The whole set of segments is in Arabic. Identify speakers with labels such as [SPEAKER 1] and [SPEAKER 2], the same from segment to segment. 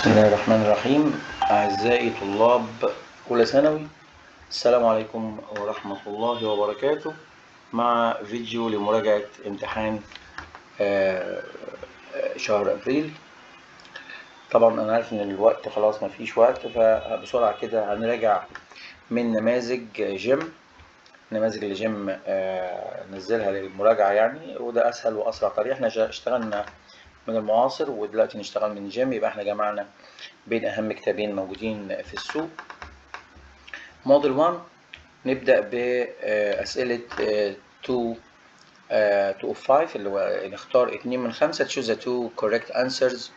[SPEAKER 1] بسم الله الرحمن الرحيم. أعزائي طلاب أولى ثانوي، السلام عليكم ورحمة الله وبركاته. مع فيديو لمراجعة امتحان شهر أبريل. طبعا أنا عارف إن الوقت خلاص مفيش وقت، فبسرعة كده هنراجع من نماذج جيم. نماذج الجيم نزلها للمراجعة يعني، وده أسهل وأسرع طريقة. احنا اشتغلنا من المعاصر ودلوقتي نشتغل من جيم، يبقى احنا جمعنا بين أهم كتابين موجودين في السوق. موديل 1 نبدأ بأسئلة 2 of 5 اللي هو نختار 2 من 5. choose the 2 correct answers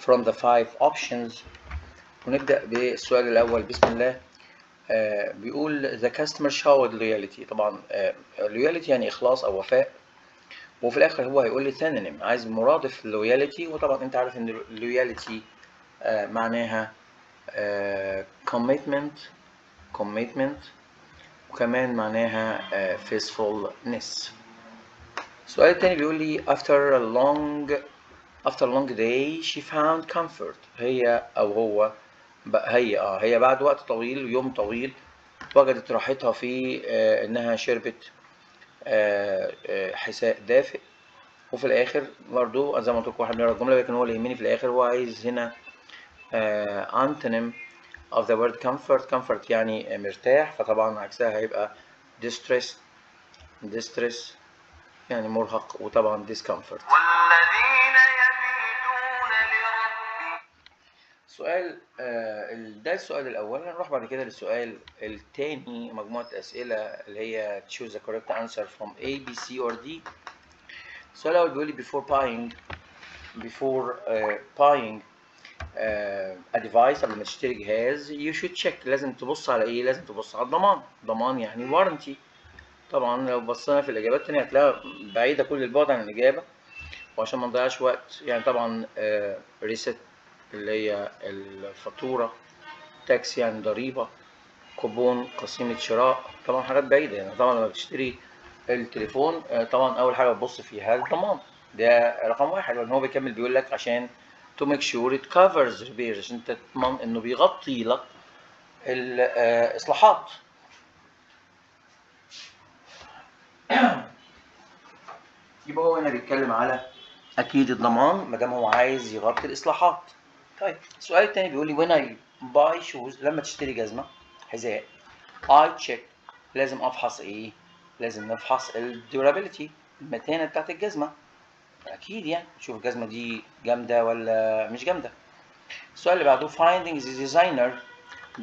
[SPEAKER 1] from the 5 options. ونبدأ بالسؤال الأول بسم الله. بيقول the customer showed loyalty. طبعا loyalty يعني إخلاص أو وفاء، وفي الآخر هو هيقول لي synonym، عايز مرادف loyalty. وطبعا أنت عارف إن loyalty معناها commitment، وكمان معناها faithfulness. السؤال التاني بيقول لي after a long day she found comfort. هي أو هو هي بعد وقت طويل ويوم طويل وجدت راحتها في إنها شربت حساء دافئ. وفي الآخر برضو زي ما قلت لكم واحد بيقرا الجملة، لكن هو اللي يهمني في الآخر هو عايز هنا antonym of the word comfort يعني مرتاح، فطبعا عكسها هيبقى distress يعني مرهق، وطبعا discomfort. والذين يبيتون لربهم. سؤال ده السؤال الأول. هنروح بعد كده للسؤال الثاني، مجموعة أسئلة اللي هي choose the correct answer from A, B, C or D. السؤال الأول بيقول لي before buying a device، قبل ما تشتري جهاز you should check، لازم تبص على إيه؟ لازم تبص على الضمان. ضمان يعني warranty. طبعا لو بصينا في الإجابات التانية هتلاقيها بعيدة كل البعد عن الإجابة، وعشان ما نضيعش وقت يعني طبعا ريست اللي هي الفاتورة، تاكس يعني ضريبة، كوبون قسيمة شراء، طبعا حاجات بعيدة. يعني طبعا لما بتشتري التليفون طبعا أول حاجة بتبص فيها الضمان، ده رقم واحد. لأن هو بيكمل بيقول لك عشان to make sure it covers repairs، عشان تضمن إنه بيغطي لك الإصلاحات. يبقى هو هنا بيتكلم على اكيد الضمان ما دام هو عايز يغطي الاصلاحات. طيب السؤال الثاني بيقول لي when I buy shoes، لما تشتري جزمه حذاء I check، لازم افحص ايه؟ لازم نفحص الديورابيلتي، المتانه بتاعت الجزمه. اكيد يعني نشوف الجزمه دي جامده ولا مش جامده. السؤال اللي بعده finding the designer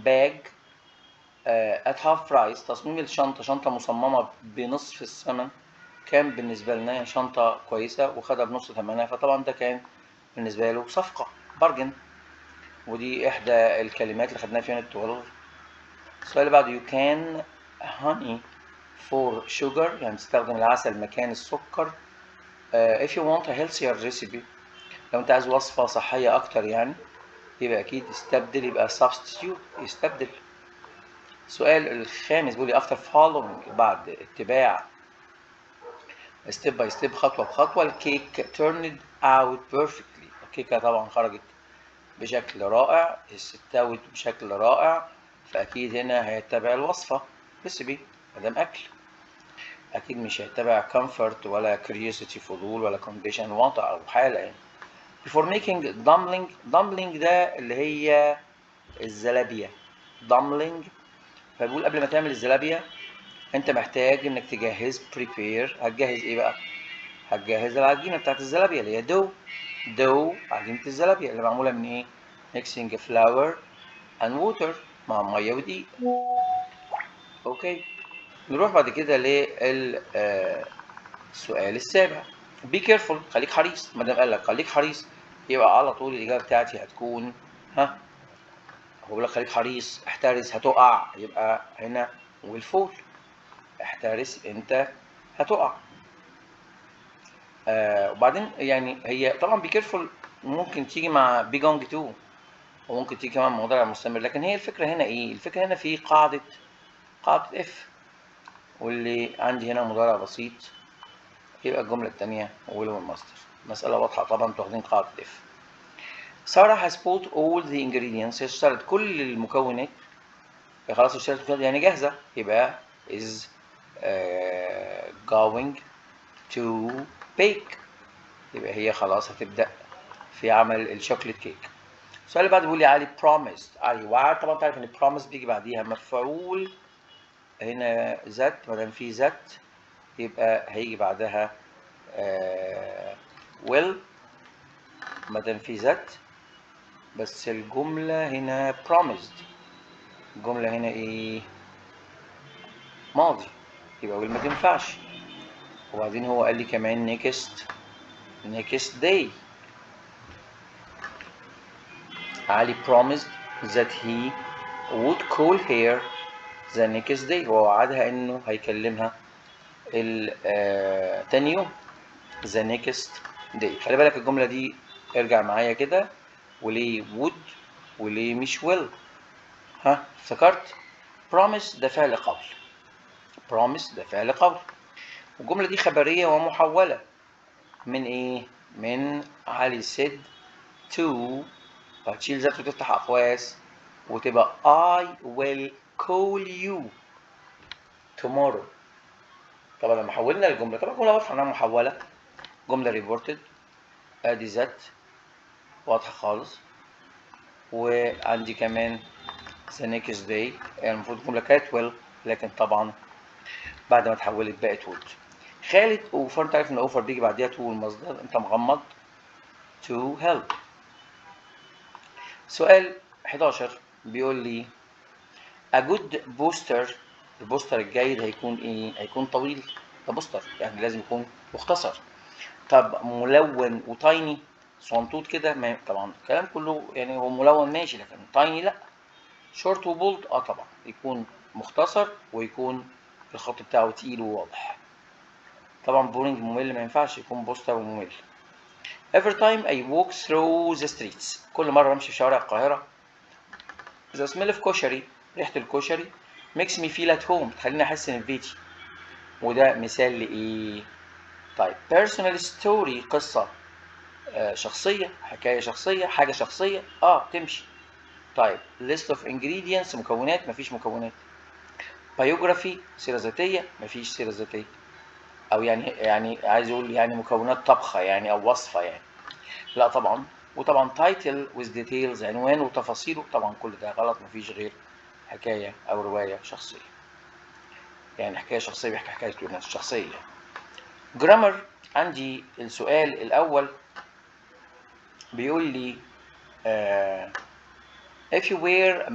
[SPEAKER 1] bag at half price. تصميم الشنطه، شنطه مصممه بنصف الثمن، كان بالنسبة لنا شنطة كويسة وخدها بنص ثمنها، فطبعا ده كان بالنسبة له صفقة بارجن. ودي إحدى الكلمات اللي خدناها في يونت 12. السؤال اللي بعده you can honey for sugar، يعني تستخدم العسل مكان السكر. if you want a healthier recipe، لو أنت عايز وصفة صحية أكتر يعني، يبقى أكيد استبدل، يبقى substitute يستبدل. السؤال الخامس بيقول لي after following، بعد اتباع ستيب باي ستيب، خطوه بخطوه، الكيك turned out perfectly. الكيكه طبعا خرجت بشكل رائع، استوت بشكل رائع، فاكيد هنا هيتبع الوصفه ريسيبي ما دام اكل. اكيد مش هيتبع comfort ولا curiosity فضول ولا condition وضع او حاله يعني. before making dumpling ده اللي هي الزلابيه dumpling. فبيقول قبل ما تعمل الزلابيه انت محتاج انك تجهز prepare. هتجهز ايه بقى؟ هتجهز العجينه بتاعت الزلابيه اللي هي دو عجينه الزلابيه اللي معموله من ايه؟ mixing flour and water، مع ميه ودقيق. اوكي، نروح بعد كده للسؤال السابع. be careful، خليك حريص. ما دام قال لك خليك حريص يبقى على طول الاجابه بتاعتي هتكون هو بيقول لك خليك حريص، احترس هتقع، يبقى هنا والفول، احترس انت هتقع. وبعدين يعني هي طبعا بي كيرفول ممكن تيجي مع بي جونج تو، وممكن تيجي كمان مضارع مستمر، لكن هي الفكره هنا ايه؟ الفكره هنا في قاعده اف، واللي عندي هنا مضارع بسيط، يبقى الجمله الثانيه ويل ماستر. مساله واضحه طبعا، انتوا واخدين قاعده اف. Sarah has bought all the ingredients. هي اشترت كل المكونات. خلاص اشترت المكونات يعني جاهزة. يبقى is going to bake. يبقى هي خلاص هتبدأ في عمل الشوكليت كيك. السؤال اللي بعده بيقول لي علي promised. علي وعد. طبعا تعرف ان promise بيجي بعديها مفعول. هنا ذات. ما دام في ذات يبقى هيجي بعدها will. ما دام في ذات. بس الجملة هنا promised. الجملة هنا ايه؟ ماضي. يبقى will ما تنفعش. وبعدين هو قال لي كمان next day. علي promised that he would call her the next day. هو وعدها انه هيكلمها تاني يوم the next day. خلي بالك الجملة دي ارجع معايا كده. وليه would وليه مش will؟ ها افتكرت؟ promise ده فعل قول. promise ده فعل قول. والجملة دي خبرية ومحولة من ايه؟ من علي said to. هتشيل ذات وتفتح أقواس وتبقى I will call you tomorrow. طبعا لما حولنا الجملة طبعا الجملة واضحة انها محولة. جملة ريبورتد. ادي ذات واضحة خالص. وعندي كمان the next day. يعني المفروض الجملة كانت will لكن طبعا بعد ما اتحولت بقت would. خالد اوفر. انت عارف ان اوفر بيجي بعديها to المصدر. انت مغمض. to help. سؤال 11 بيقول لي a good booster. البوستر الجيد هيكون ايه؟ هيكون طويل. ده بوستر يعني لازم يكون مختصر. طب ملون وتايني صنطوط كده طبعا الكلام كله يعني هو ملون ماشي لكن تايني لا. شورت وبولد طبعا يكون مختصر ويكون الخط بتاعه تقيل وواضح. طبعا بورينج ممل ما ينفعش يكون بوستر وممل. every time I walk through the streets. كل مرة امشي في شوارع القاهرة. the smell of كشري. ريحة الكشري makes me feel at home. تخليني احس ان في بيتي. وده مثال لايه؟ طيب personal story. قصة شخصية. حكاية شخصية. حاجة شخصية تمشي. طيب list of ingredients. مكونات. مفيش مكونات. biography. سيرة ذاتية. مفيش سيرة ذاتية. او يعني عايز يقول يعني مكونات طبخة يعني او وصفة يعني. لا طبعا. وطبعا title with details. عنوان وتفاصيله. طبعا كل ده غلط. مفيش غير حكاية او رواية شخصية. يعني حكاية شخصية بيحكي حكاية ناس شخصية. جرامر. عندي السؤال الأول بيقول لي if you were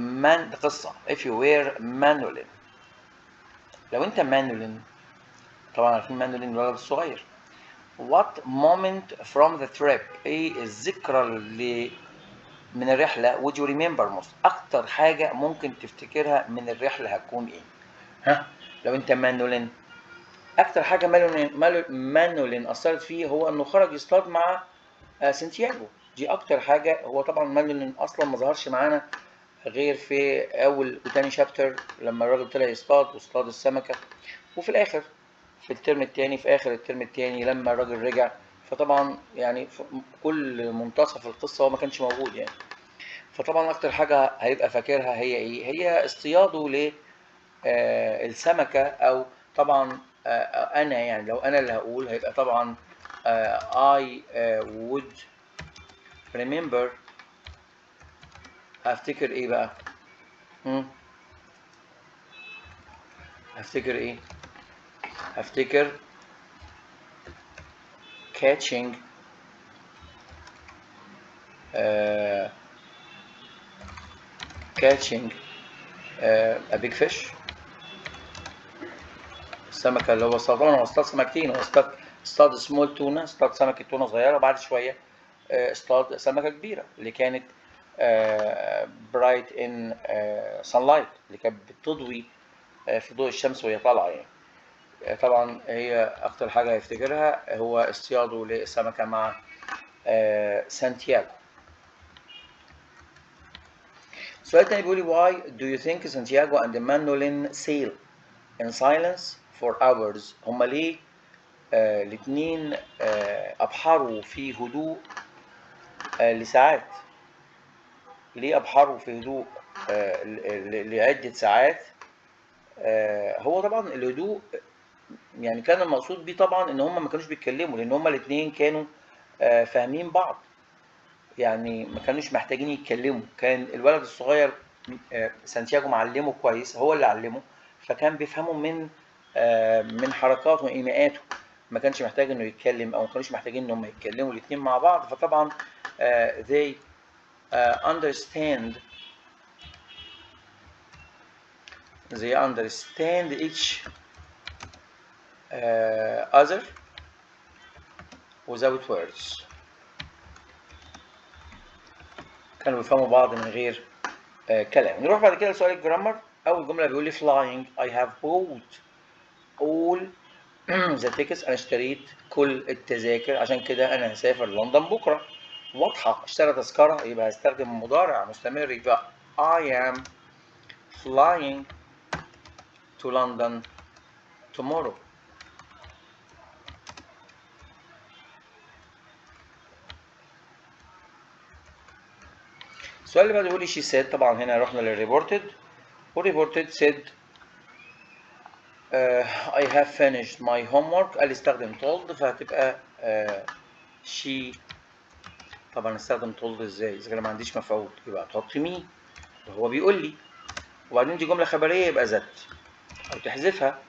[SPEAKER 1] ده قصة. if you were manolin. لو أنت manolin. طبعا عارفين manolin الولد الصغير. what moment from the trip. إيه الذكرى اللي من الرحلة would you remember most. أكتر حاجة ممكن تفتكرها من الرحلة هتكون إيه؟ ها لو أنت manolin. أكتر حاجة مانولين أثرت فيه هو إنه خرج يصطاد مع سانتياغو. دي أكتر حاجة. هو طبعا مانولين أصلا ما ظهرش معانا غير في أول وتاني شابتر لما الراجل طلع يصطاد واصطاد السمكة. وفي الآخر في الترم التاني في آخر الترم التاني لما الراجل رجع. فطبعا يعني كل منتصف القصة هو ما كانش موجود يعني. فطبعا أكتر حاجة هيبقى فاكرها هي إيه؟ هي اصطياده للسمكة. أو طبعا انا يعني لو انا اللي هقول هيبقى طبعا I would remember. هفتكر ايه بقى؟ هفتكر ايه؟ هفتكر catching a big fish. السمكة اللي هو طبعا هو اصطاد سمكتين. هو اصطاد سمول تونة. اصطاد سمكة تونة صغيرة. وبعد شوية اصطاد سمكة كبيرة اللي كانت bright in sunlight. اللي كانت بتضوي في ضوء الشمس وهي طالعة يعني. طبعا هي أكتر حاجة هيفتكرها هو اصطياده للسمكة مع سانتياغو. السؤال التاني بيقول لي why do you think Santiago and Manolin sail in silence for hours. هما ليه الاتنين أبحروا في هدوء لساعات. ليه أبحروا في هدوء لعدة ساعات؟ هو طبعا الهدوء يعني كان المقصود بيه طبعا ان هم ما كانوش بيتكلموا، لان هم الاثنين كانوا فاهمين بعض، يعني ما كانوش محتاجين يتكلموا. كان الولد الصغير سانتياغو معلمه كويس، هو اللي علمه، فكان بيفهموا من حركاته وايماءاته، ما كانش محتاج انه يتكلم، او ما كانوش محتاجين ان هم يتكلموا الاثنين مع بعض. فطبعا they understand each other without words. كانوا بيفهموا بعض من غير كلام. نروح بعد كده لسؤال الجرامر. اول جمله بيقول لي flying I have bought all the tickets. انا اشتريت كل التذاكر، عشان كده انا هسافر لندن بكره. واضحه، اشترى تذكره، يبقى هستخدم مضارع مستمر، يبقى I am flying to London tomorrow. السؤال اللي بعده بيقول لي she said. طبعا هنا رحنا للريبورتد، والريبورتد said I have finished my homework. قال استخدم told، فهتبقى she. طبعا استخدم told ازاي؟ اذا كان ما عنديش مفعول يبقى تحط مي، هو بيقول لي، وبعدين دي جمله خبريه يبقى ذات، او تحذفها،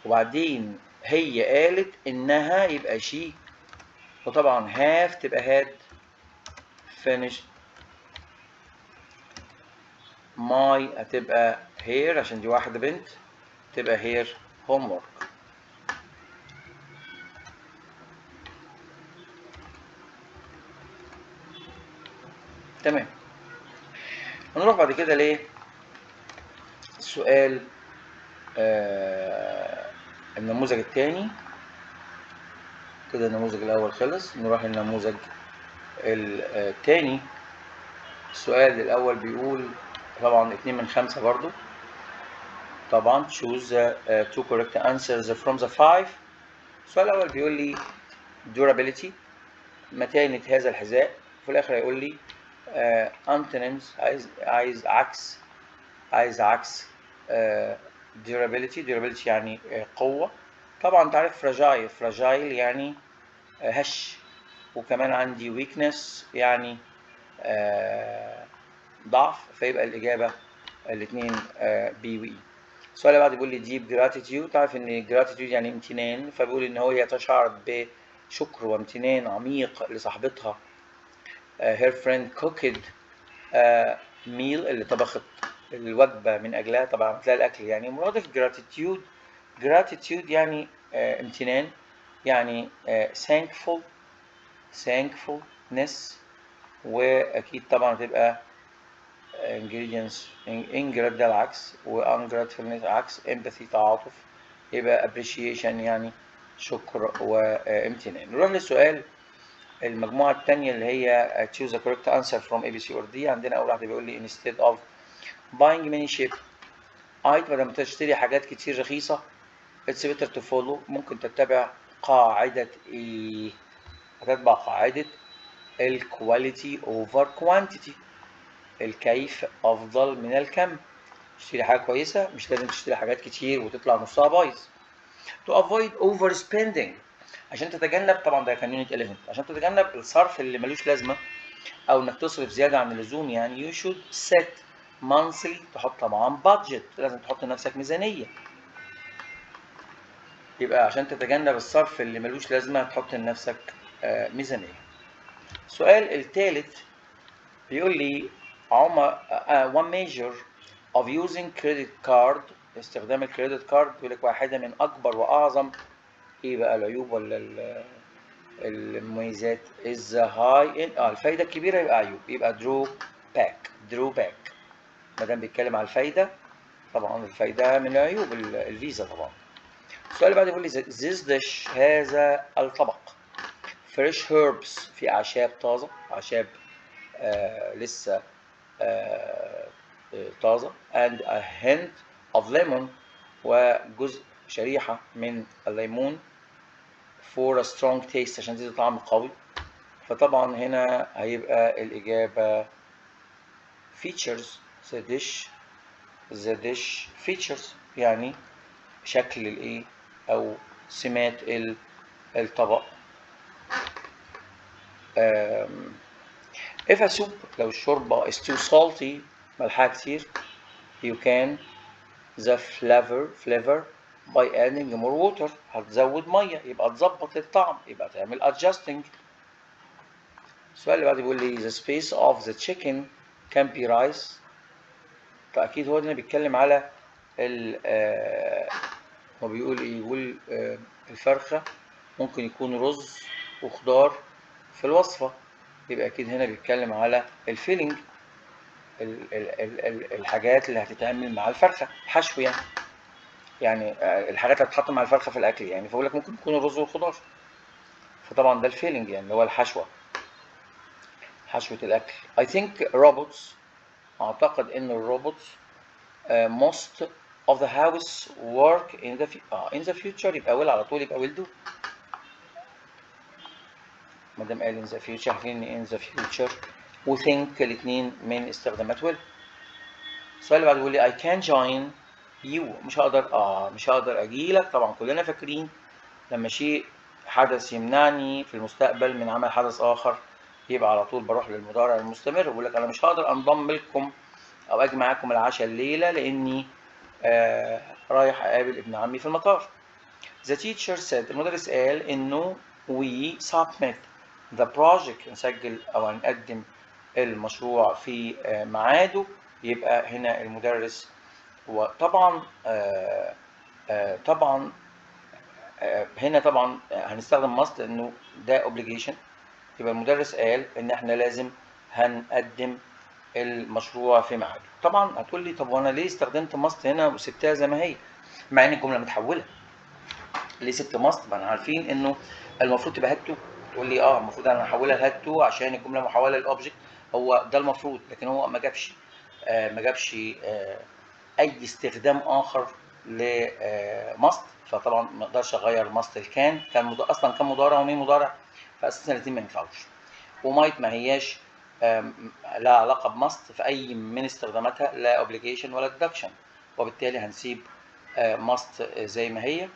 [SPEAKER 1] وبعدين هي قالت انها يبقى she، وطبعا have تبقى had finished my هتبقى here عشان دي واحده بنت، تبقى here homework. تمام. هنروح بعد كده ليه السؤال النموذج الثاني. كده النموذج الاول خلص، نروح للنموذج الثاني. السؤال الاول بيقول طبعا 2 من 5 برضو، طبعا choose two correct answers from the 5. السؤال الاول بيقول لي durability متانة هذا الحذاء، وفي الاخر هيقول لي antonyms، عايز عكس durability يعني قوة. طبعا انت عارف fragile يعني هش، وكمان عندي weakness يعني ضعف، فيبقى الإجابة الاثنين بي وإي. السؤال اللي بعده بيقول لي deep gratitude. تعرف إن gratitude يعني امتنان، فبيقول إن هي تشعر بشكر وامتنان عميق لصاحبتها. her friend cooked meal اللي طبخت الوجبة من أجلها، طبعا بتلاقي الأكل يعني مرادف gratitude يعني امتنان، يعني thankfulness، وأكيد طبعا هتبقى ingredients ingrat ده العكس، و ungratefulness عكس empathy تعاطف، يبقى appreciation يعني شكر وامتنان. نروح للسؤال المجموعة الثانية اللي هي choose the correct answer from A, B, C or D. عندنا أول واحدة بيقول لي instead of buying many cheap items، بدل ما تشتري حاجات كتير رخيصة it's better to follow، ممكن تتبع قاعدة إيه؟ هتتبع قاعدة ال quality over quantity، الكيف أفضل من الكم. تشتري حاجة كويسة، مش لازم تشتري حاجات كتير وتطلع نصها بايظ. to avoid overspending، عشان تتجنب، طبعا ده كان يونت 11، عشان تتجنب الصرف اللي ملوش لازمة، أو إنك تصرف زيادة عن اللزوم يعني. you should set monthly، تحط طبعا budget، لازم تحط لنفسك ميزانية. يبقى عشان تتجنب الصرف اللي ملوش لازمة تحط لنفسك ميزانية. السؤال الثالث بيقول لي one measure of using credit card، استخدام الكريدت كارد، بيقول لك واحدة من أكبر وأعظم إيه بقى العيوب ولا المميزات is high الفايدة الكبيرة، يبقى عيوب، يبقى drawback. ما دام بيتكلم على الفايدة، طبعا الفايدة من عيوب الفيزا طبعا. السؤال اللي بعده بيقول لي this dish، هذا الطبق fresh herbs، في أعشاب طازة، أعشاب لسه طازة، and a hint of lemon، وجزء شريحة من الليمون for a strong taste، عشان تدي طعم قوي. فطبعا هنا هيبقى الإجابة features the dish features يعني شكل الايه او سمات الطبق. if a soup لو الشوربة is too salty ملحها كتير you can the flavor by adding more water هتزود مية يبقى تظبط الطعم يبقى تعمل adjusting. السؤال اللي بعده بيقول لي the space of the chicken can be rice. فأكيد هو هنا بيتكلم على هو بيقول ايه؟ يقول الفرخة ممكن يكون رز وخضار في الوصفة، يبقى أكيد هنا بيتكلم على الفيلينج الحاجات اللي هتتعمل مع الفرخة الحشو يعني الحاجات اللي هتتحط مع الفرخة في الأكل يعني، فأقول لك ممكن يكون الرز والخضار، فطبعا ده الفيلينج يعني اللي هو حشوة الأكل. I think robots أعتقد إن الروبوتس most of the house work in the future يبقى will على طول يبقى will do. ما دام قال in the future عارفين ان in the future و think الاثنين من استخدامات will. السؤال اللي بعده بيقول لي I can join you. مش هقدر اجي لك. طبعا كلنا فاكرين لما شيء حدث يمنعني في المستقبل من عمل حدث اخر يبقى على طول بروح للمضارع المستمر بقول لك انا مش هقدر انضم لكم او اجي معاكم العشاء الليله لاني رايح اقابل ابن عمي في المطار. The teacher said المدرس قال انه we submit the project نسجل او نقدم المشروع في ميعاده. يبقى هنا المدرس وطبعا هنا طبعا هنستخدم must انه ده obligation. يبقى المدرس قال ان احنا لازم هنقدم المشروع في ميعاده. طبعا هتقول لي طب وانا ليه استخدمت must هنا وسبتها زي ما هي مع ان الجمله متحوله؟ ليه سبت must؟ ما احنا عارفين انه المفروض تبقى had to. تقول لي المفروض انا هحولها had to عشان الجمله محوله للاوبجكت، هو ده المفروض، لكن هو ما جابش اي استخدام اخر ل must، فطبعا ما اقدرش اغير must كان اصلا كان مضارع ونين مضارع، فاساسا الاثنين ما ينفعوش. ومايت ما هياش لها علاقه بماست في اي من استخداماتها، لا اوبليجيشن ولا ديدكشن، وبالتالي هنسيب ماست زي ما هي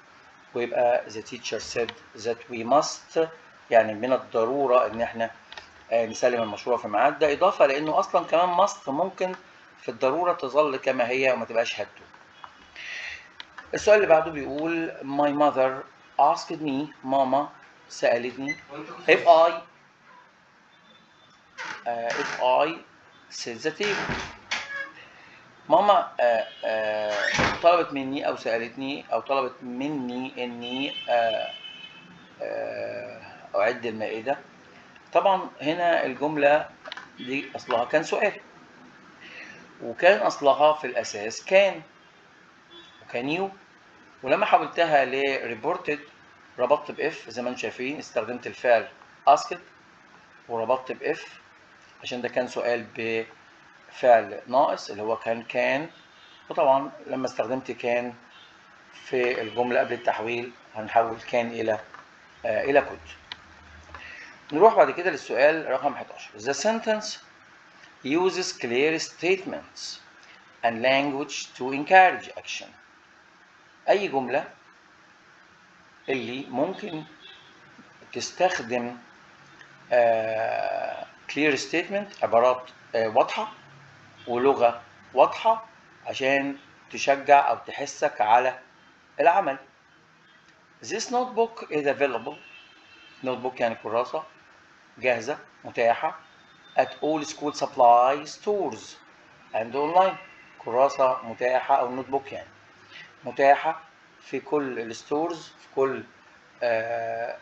[SPEAKER 1] ويبقى the teacher said that we must يعني من الضروره ان احنا نسلم المشروع في ميعاد. ده اضافه لانه اصلا كمان ماست ممكن في الضروره تظل كما هي وما تبقاش هاتو. السؤال اللي بعده بيقول my mother asked me ماما سالتني if I set the table. ماما طلبت مني او سالتني او طلبت مني اني اعد المائده. طبعا هنا الجمله دي اصلها كان سؤال، وكان اصلها في الاساس كان وكان يو، ولما حولتها لريبورتد ربطت باف زي ما انتم شايفين، استخدمت الفعل asked وربطت باف عشان ده كان سؤال بفعل ناقص اللي هو كان. وطبعا لما استخدمت كان في الجمله قبل التحويل هنحول كان الى كود. نروح بعد كده للسؤال رقم 11. The sentence uses clear statements and language to encourage action. أي جملة اللي ممكن تستخدم clear statement عبارات واضحة ولغة واضحة عشان تشجع أو تحسك على العمل. This notebook is available. notebook يعني كراسة جاهزة متاحة at all school supply stores and online. كراسة متاحة أو نوت بوك يعني متاحة في كل الستورز، في كل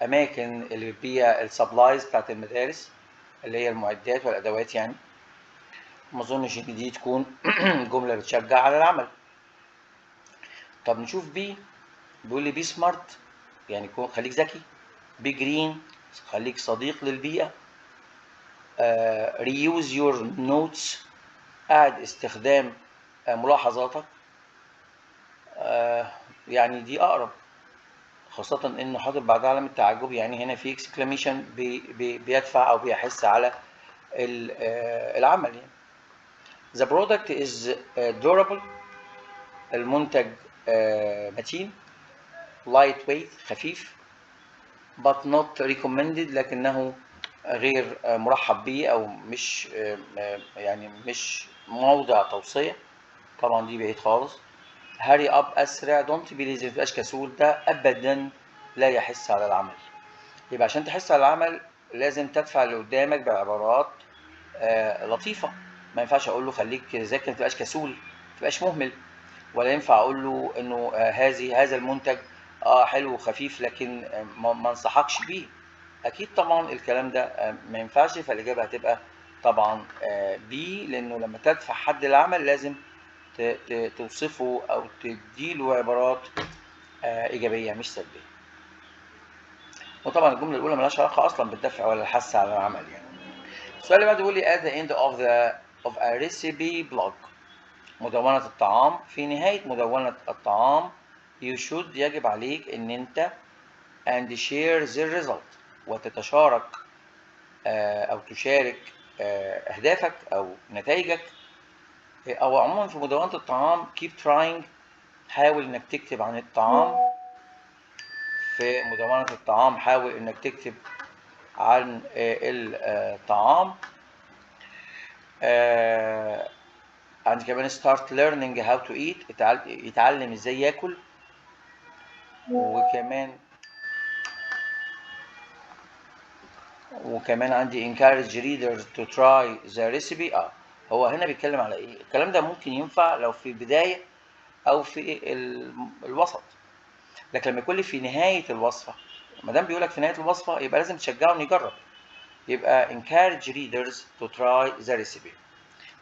[SPEAKER 1] أماكن اللي بتبيع السبلايز بتاعت المدارس اللي هي المعدات والأدوات يعني. ما أظنش إن دي تكون جملة بتشجع على العمل. طب نشوف بي، بيقول لي بي سمارت يعني خليك ذكي. بي جرين خليك صديق للبيئة. reuse your notes أعد استخدام ملاحظاتك. يعني دي أقرب، خاصة إنه حاطط بعدها علامة تعجب، يعني هنا في اكسكلاميشن بيدفع أو بيحث على العمل يعني. The product is durable. المنتج متين. light weight خفيف. but not recommended لكنه غير مرحب به أو مش يعني مش موضع توصية. طبعا دي بعيد خالص. hurry up أسرع. don't be lazy متبقاش كسول. ده أبدا لا يحث على العمل. يبقى عشان تحث على العمل لازم تدفع اللي قدامك بعبارات لطيفة. ما ينفعش أقول له خليك ذكي ما تبقاش كسول ما تبقاش مهمل. ولا ينفع أقول له إنه هذا المنتج حلو وخفيف لكن ما انصحكش بيه. أكيد طبعا الكلام ده ما ينفعش. فالإجابة هتبقى طبعا بي، لأنه لما تدفع حد للعمل لازم توصفه أو تديله عبارات إيجابية مش سلبية. وطبعا الجملة الأولى ملهاش علاقة أصلا بالدفع ولا الحث على العمل يعني. السؤال اللي بعده بيقول لي at the end of a recipe blog. مدونة الطعام. في نهاية مدونة الطعام you should يجب عليك إن أنت and share the result وتتشارك أو تشارك أهدافك أو نتائجك. أو عموما في مدونة الطعام keep trying. حاول إنك تكتب عن الطعام. في مدونة الطعام حاول إنك تكتب عن الطعام. عندي كمان start learning how to eat. يتعلم ازاي ياكل. وكمان عندي encourage readers to try the recipe. هو هنا بيتكلم على ايه؟ الكلام ده ممكن ينفع لو في البداية او في الوسط، لكن لما يكون لي في نهاية الوصفة، ما دام بيقولك في نهاية الوصفة يبقى لازم تشجعه انه يجرب. يبقى encourage readers to try the recipe.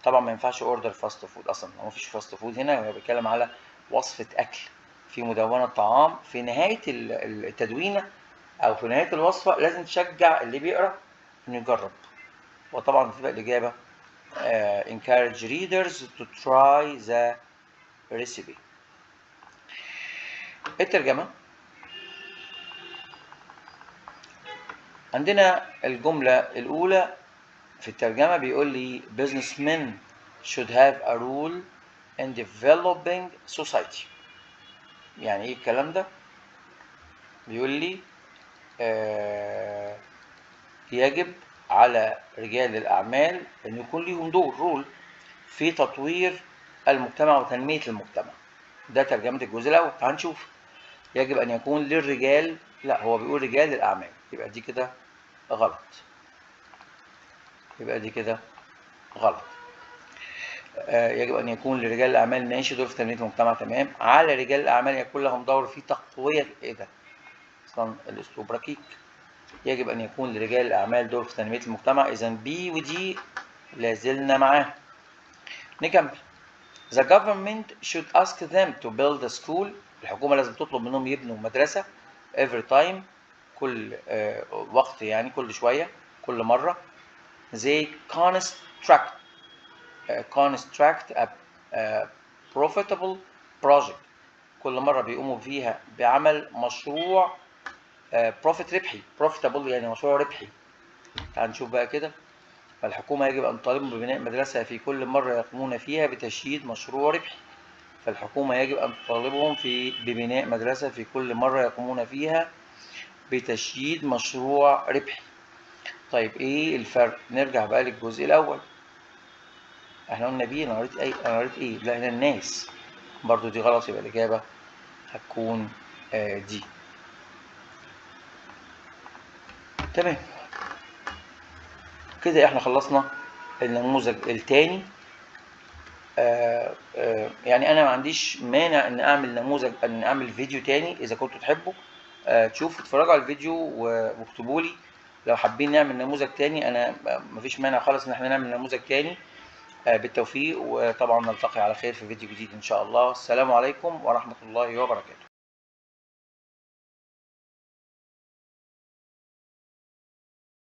[SPEAKER 1] طبعا ما ينفعش اوردر فاست فود اصلا، هو مفيش فاست فود هنا. هو بيتكلم على وصفة اكل في مدونة طعام. في نهاية التدوينة او في نهاية الوصفة لازم تشجع اللي بيقرأ انه يجرب. وطبعا تبقى الاجابة encourage readers to try the recipe. الترجمة عندنا الجملة الأولى في الترجمة بيقول لي businessmen should have a role in developing society. يعني ايه الكلام ده؟ بيقول لي يجب على رجال الأعمال أن يكون لهم دور رول في تطوير المجتمع وتنمية المجتمع. ده ترجمة الجزء الأول. تعال نشوف. يجب أن يكون للرجال، لا هو بيقول رجال الأعمال، يبقى دي كده غلط. يجب أن يكون لرجال الأعمال ماشي دور في تنمية المجتمع، تمام. على رجال الأعمال يكون لهم دور في تقوية إيه ده؟ أصلا الأسلوب ركيك. يجب أن يكون لرجال الأعمال دور في تنمية المجتمع. إذا بي ودي لازلنا معاه. نكمل. The government should ask them to build a school. الحكومة لازم تطلب منهم يبنوا مدرسة every time. كل وقت يعني كل شوية كل مرة. They construct a profitable project. كل مرة بيقوموا فيها بعمل مشروع profit ربحي. profitable يعني مشروع ربحي. تعال نشوف بقى كده. فالحكومة يجب أن تطالبهم ببناء مدرسة في كل مرة يقومون فيها بتشييد مشروع ربحي. فالحكومة يجب أن تطالبهم ببناء مدرسة في كل مرة يقومون فيها بتشييد مشروع ربحي. طيب إيه الفرق؟ نرجع بقى للجزء الأول. إحنا قلنا بيه. أنا قريت إيه؟ لا هنا الناس. برضو دي غلط، يبقى الإجابة هتكون دي. تمام كده احنا خلصنا النموذج الثاني. يعني انا ما عنديش مانع ان اعمل فيديو تاني اذا كنتوا تحبوا تشوفوا تتفرجوا على الفيديو واكتبوا لي لو حابين نعمل نموذج تاني. انا مفيش مانع خالص ان احنا نعمل نموذج تاني. بالتوفيق، وطبعا نلتقي على خير في فيديو جديد ان شاء الله. السلام عليكم ورحمة الله وبركاته.